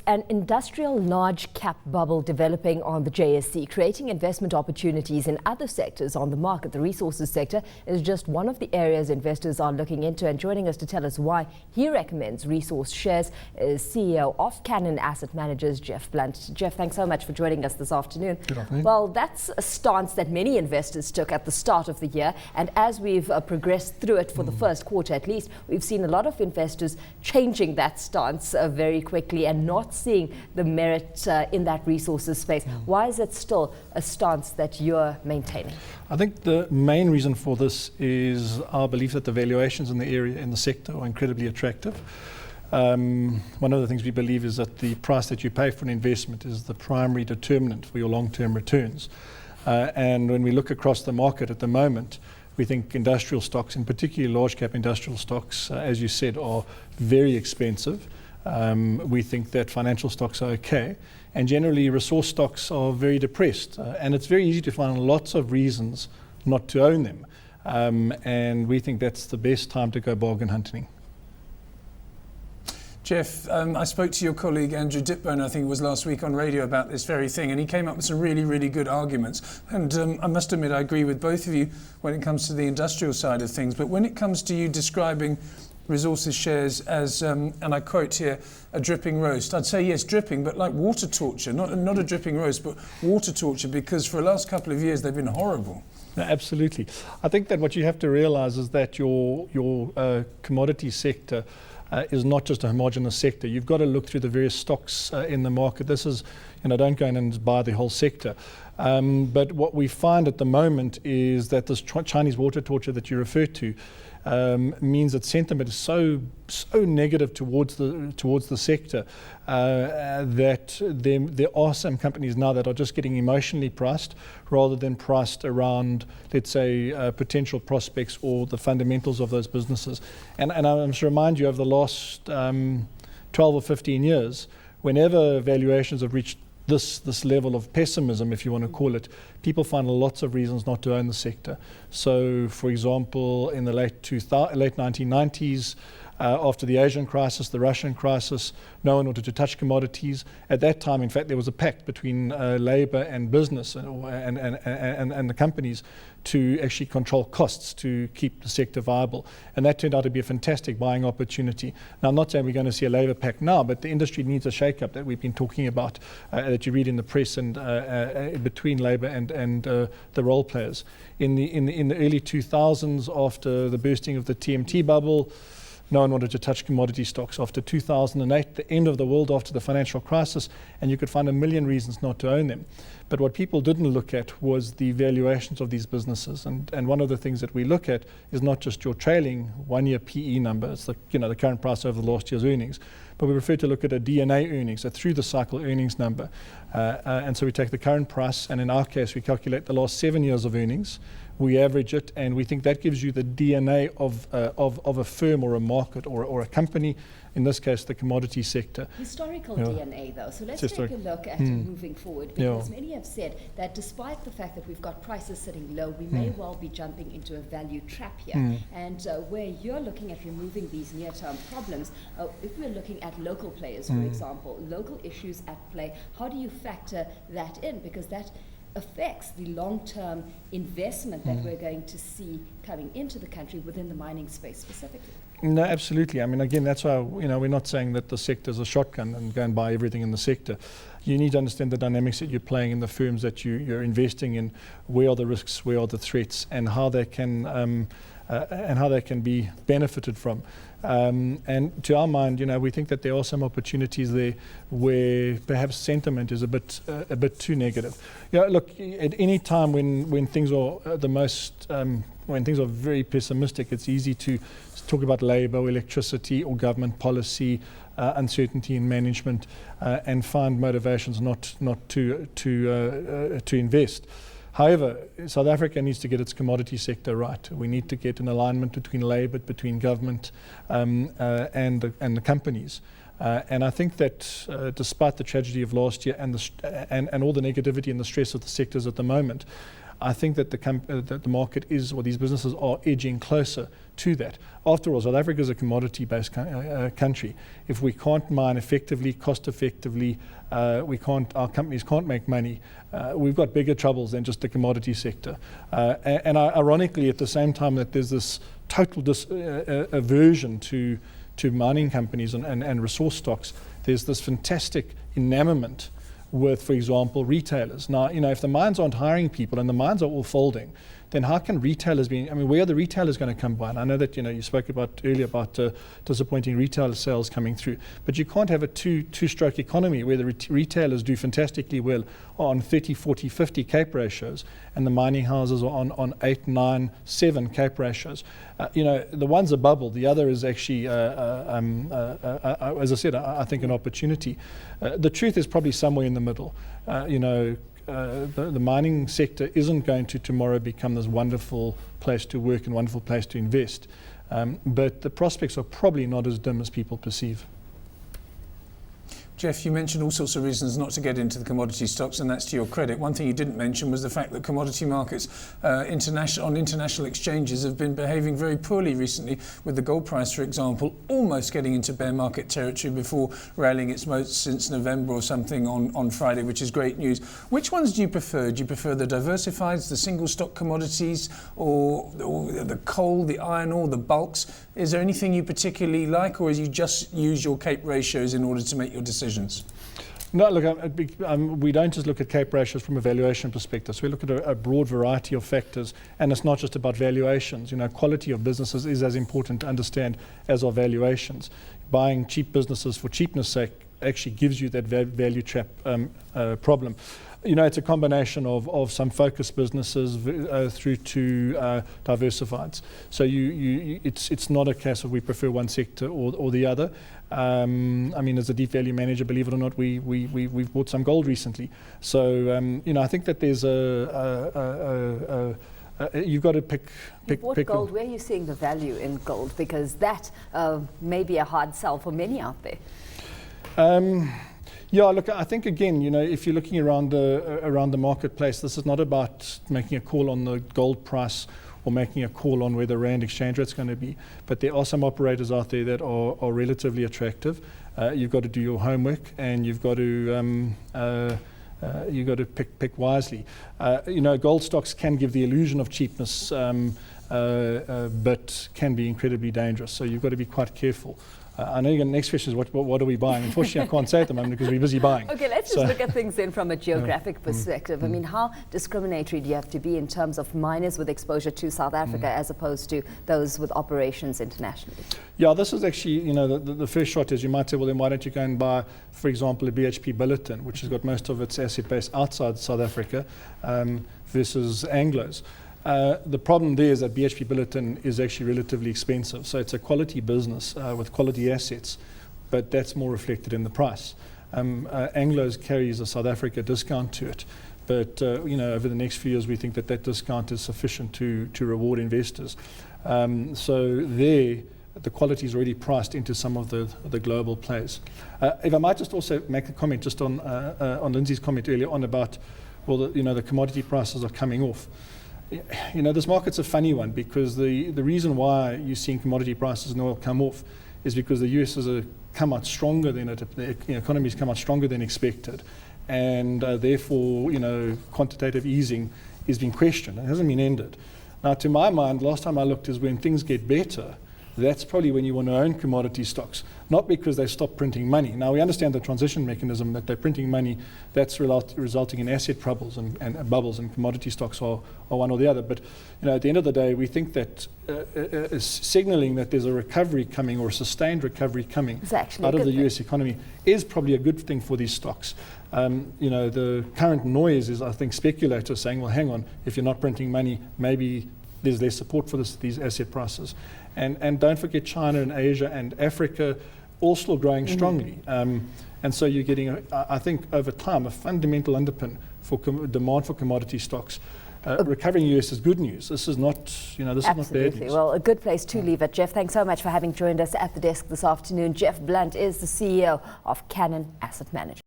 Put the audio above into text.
an industrial large cap bubble developing on the JSE, creating investment opportunities in other sectors on the market. The resources sector is just one of the areas investors are looking into, and joining us to tell us why he recommends resource shares is CEO of Cannon Asset Managers, Jeff Blunt. Jeff, thanks so much for joining us this afternoon. Good afternoon. Well, that's a stance that many investors took at the start of the year, and as we've progressed through it for the first quarter at least, we've seen a lot of investors changing that stance very quickly and not seeing the merit in that resources space. Why is it still a stance that you're maintaining? I think the main reason for this is our belief that the valuations in the area, in the sector, are incredibly attractive. One of the things we believe is that the price that you pay for an investment is the primary determinant for your long-term returns. And when we look across the market at the moment, we think industrial stocks, in particular large cap industrial stocks, as you said, are very expensive. We think that financial stocks are okay, and generally resource stocks are very depressed, and it's very easy to find lots of reasons not to own them, and we think that's the best time to go bargain hunting. Jeff, I spoke to your colleague Andrew Dipbone, I think it was last week, on radio about this very thing, and he came up with some really, really good arguments. And I must admit, I agree with both of you when it comes to the industrial side of things. But when it comes to you describing resources shares as, and I quote here, a dripping roast, I'd say yes, dripping, but like water torture, not a dripping roast, but water torture, because for the last couple of years they've been horrible. No, absolutely. I think that what you have to realize is that your commodity sector is not just a homogenous sector. You've got to look through the various stocks in the market. This is, don't go in and buy the whole sector. But what we find at the moment is that this Chinese water torture that you refer to means that sentiment is so negative towards the sector that there are some companies now that are just getting emotionally priced rather than priced around, let's say, potential prospects or the fundamentals of those businesses. And I must remind you, over the last 12 or 15 years, whenever valuations have reached this level of pessimism, if you want to call it, people find lots of reasons not to own the sector. So, for example, in the late 1990s, after the Asian crisis, the Russian crisis, no one wanted to touch commodities. At that time, in fact, there was a pact between labor and business and the companies to actually control costs to keep the sector viable. And that turned out to be a fantastic buying opportunity. Now, I'm not saying we're going to see a labor pact now, but the industry needs a shake-up that we've been talking about, that you read in the press, and between labor and the role players. In the early 2000s, after the bursting of the TMT bubble, no one wanted to touch commodity stocks. After 2008, the end of the world after the financial crisis, and you could find a million reasons not to own them. But what people didn't look at was the valuations of these businesses. And one of the things that we look at is not just your trailing one-year PE number, it's the current price over the last year's earnings, but we prefer to look at a DNA earnings, a through-the-cycle earnings number. And so we take the current price, and in our case, we calculate the last 7 years of earnings. We average it, and we think that gives you the DNA of a firm or a market or a company, in this case the commodity sector. Historical DNA though, so let's take a look at it moving forward, because many have said that despite the fact that we've got prices sitting low, we may well be jumping into a value trap here. And where you're looking at removing these near-term problems, if we're looking at local players, for example, local issues at play, how do you factor that in? Because that affects the long-term investment that we're going to see coming into the country within the mining space specifically. No, absolutely. I mean, again, that's why we're not saying that the sector is a shotgun and go and buy everything in the sector. You need to understand the dynamics that you're playing in the firms that you're investing in. Where are the risks? Where are the threats? And how they can be benefited from. And to our mind, we think that there are some opportunities there where perhaps sentiment is a bit too negative. Look, at any time when things are when things are very pessimistic, it's easy to talk about labor or electricity or government policy, uncertainty in management, and find motivations not to invest. However, South Africa needs to get its commodity sector right. We need to get an alignment between labor, between government, and the companies. And I think that despite the tragedy of last year and all the negativity and the stress of the sectors at the moment, I think that that the market is, or these businesses are edging closer to that. After all, South Africa is a commodity-based country. If we can't mine effectively, cost-effectively, our companies can't make money, we've got bigger troubles than just the commodity sector. And ironically, at the same time that there's this total aversion to mining companies and resource stocks, there's this fantastic enamorment with, for example, retailers. Now, if the mines aren't hiring people and the mines are all folding, then how can retailers where are the retailers going to come by? And I know that, you spoke earlier about disappointing retail sales coming through, but you can't have a two-stroke economy where the retailers do fantastically well on 30, 40, 50 CAPE ratios, and the mining houses are on 8, 9, 7 CAPE ratios. The one's a bubble, the other is actually, as I said, I think an opportunity. The truth is probably somewhere in the middle. The mining sector isn't going to tomorrow become this wonderful place to work and wonderful place to invest, but the prospects are probably not as dim as people perceive. Jeff, you mentioned all sorts of reasons not to get into the commodity stocks, and that's to your credit. One thing you didn't mention was the fact that commodity markets on international exchanges have been behaving very poorly recently, with the gold price, for example, almost getting into bear market territory before rallying its most since November or something on Friday, which is great news. Which ones do you prefer? Do you prefer the diversifieds, the single stock commodities, or the coal, the iron ore, the bulks? Is there anything you particularly like, or you just use your CAPE ratios in order to make your decisions? No, look, we don't just look at CAPE ratios from a valuation perspective. So we look at a broad variety of factors, and it's not just about valuations. Quality of businesses is as important to understand as are valuations. Buying cheap businesses for cheapness' sake actually gives you that value trap problem. It's a combination of some focused businesses through to diversifieds. So it's not a case of we prefer one sector or the other. As a deep value manager, believe it or not, we've bought some gold recently. So I think that there's you've got to pick. Gold. Where are you seeing the value in gold? Because that may be a hard sell for many out there. Yeah, look, I think again, if you're looking around the marketplace, this is not about making a call on the gold price or making a call on where the rand exchange rate's going to be. But there are some operators out there that are relatively attractive. You've got to do your homework, and you've got to pick wisely. Gold stocks can give the illusion of cheapness, but can be incredibly dangerous. So you've got to be quite careful. I know the next question is what are we buying? Unfortunately, I can't say at the moment because we're busy buying. Okay, let's just look at things then from a geographic perspective. How discriminatory do you have to be in terms of miners with exposure to South Africa as opposed to those with operations internationally? Yeah, this is actually, the first shot is you might say, well, then why don't you go and buy, for example, a BHP Billiton, which has got most of its asset base outside South Africa, versus Anglo's. The problem there is that BHP Billiton is actually relatively expensive. So it's a quality business with quality assets, but that's more reflected in the price. Anglo's carries a South Africa discount to it. But over the next few years, we think that discount is sufficient to reward investors. So there, the quality is already priced into some of the global players. If I might just also make a comment just on Lindsay's comment earlier on about, the commodity prices are coming off. This market's a funny one because the reason why you're seeing commodity prices in oil come off is because the US has come out stronger than the economy's come out stronger than expected, and therefore quantitative easing is being questioned. It hasn't been ended. Now, to my mind, last time I looked is when things get better. That's probably when you want to own commodity stocks, not because they stop printing money. Now, we understand the transition mechanism that they're printing money, that's resulting in asset troubles and bubbles, and commodity stocks are one or the other. But at the end of the day, we think that signaling that there's a recovery coming or a sustained recovery coming out of the US economy is probably a good thing for these stocks. The current noise is, I think, speculators saying, well, hang on, if you're not printing money, maybe there's less support for these asset prices. And don't forget China and Asia and Africa all still growing strongly. And so you're getting, I think, over time, a fundamental underpin for demand for commodity stocks. Recovering US is good news. This is not, this is not bad news. Well, a good place to leave it. Jeff, thanks so much for having joined us at the desk this afternoon. Jeff Blunt is the CEO of Cannon Asset Management.